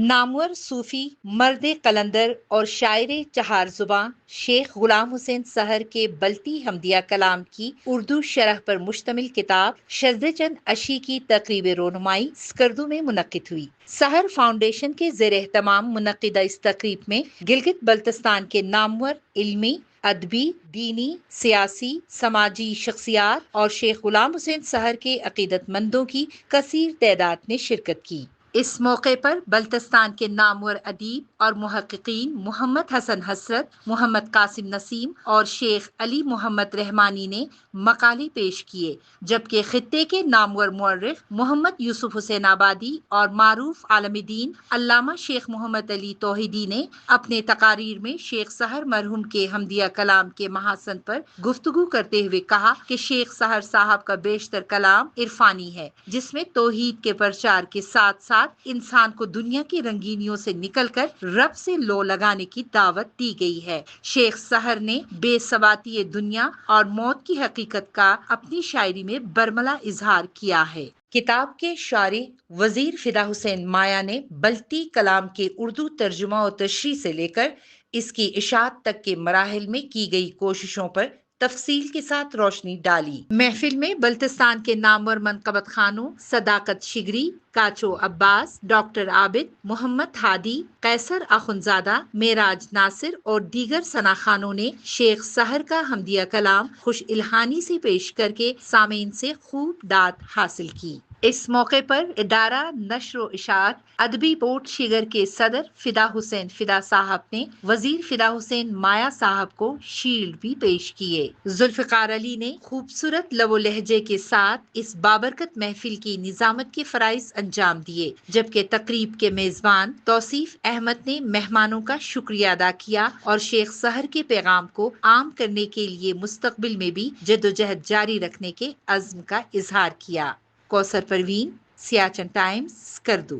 نامور صوفی، مرد قلندر اور شاعر چہار زباں شیخ غلام حسین سحر کے بلتی حمدیہ کلام کی اردو شرح پر مشتمل کتاب شذ چند اشی کی تقریب رونمائی اسکردو میں منعقد ہوئی۔ سحر فاؤنڈیشن کے زیر اہتمام منعقدہ اس تقریب میں گلگت بلتستان کے نامور علمی، ادبی، دینی، سیاسی، سماجی شخصیات اور شیخ غلام حسین سحر کے عقیدت مندوں کی کثیر تعداد نے شرکت کی۔ اس موقع پر بلتستان کے نامور ادیب اور محققین محمد حسن حسرت، محمد قاسم نسیم اور شیخ علی محمد رحمانی نے مقالے پیش کیے، جبکہ خطے کے نامور مورخ محمد یوسف حسین آبادی اور معروف عالم دین علامہ شیخ محمد علی توحیدی نے اپنے تقاریر میں شیخ سحر مرحوم کے حمدیہ کلام کے محاسن پر گفتگو کرتے ہوئے کہا کہ شیخ سحر صاحب کا بیشتر کلام عرفانی ہے، جس میں توحید کے پرچار کے ساتھ ساتھ انسان کو دنیا کی رنگینیوں سے نکل کر رب سے لو لگانے کی دعوت دی گئی ہے۔ شیخ سحر نے بے ثباتی دنیا اور موت کی حقیقت کا اپنی شاعری میں برملا اظہار کیا ہے۔ کتاب کے شارح وزیر فدا حسین مایا نے بلتی کلام کے اردو ترجمہ و تشریح سے لے کر اس کی اشاعت تک کے مراحل میں کی گئی کوششوں پر تفصیل کے ساتھ روشنی ڈالی۔ محفل میں بلتستان کے نامور منقبت خانوں صداقت شگری، کاچو عباس، ڈاکٹر عابد، محمد ہادی، قیصر آخندزادہ، معراج ناصر اور دیگر ثنا خوانوں نے شیخ سحر کا حمدیہ کلام خوش الحانی سے پیش کر کے سامعین سے خوب داد حاصل کی۔ اس موقع پر ادارہ نشر و اشاعت ادبی بورڈ شگر کے صدر فدا حسین فدا صاحب نے وزیر فدا حسین مایا صاحب کو شیلڈ بھی پیش کیے۔ ذوالفقار علی نے خوبصورت لب و لہجے کے ساتھ اس بابرکت محفل کی نظامت کے فرائض انجام دیے، جبکہ تقریب کے میزبان توصیف احمد نے مہمانوں کا شکریہ ادا کیا اور شیخ سحر کے پیغام کو عام کرنے کے لیے مستقبل میں بھی جدوجہد جاری رکھنے کے عزم کا اظہار کیا۔ Kausar Parveen, Siachen Times, Skardu.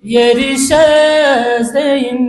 Yeri şezdeyin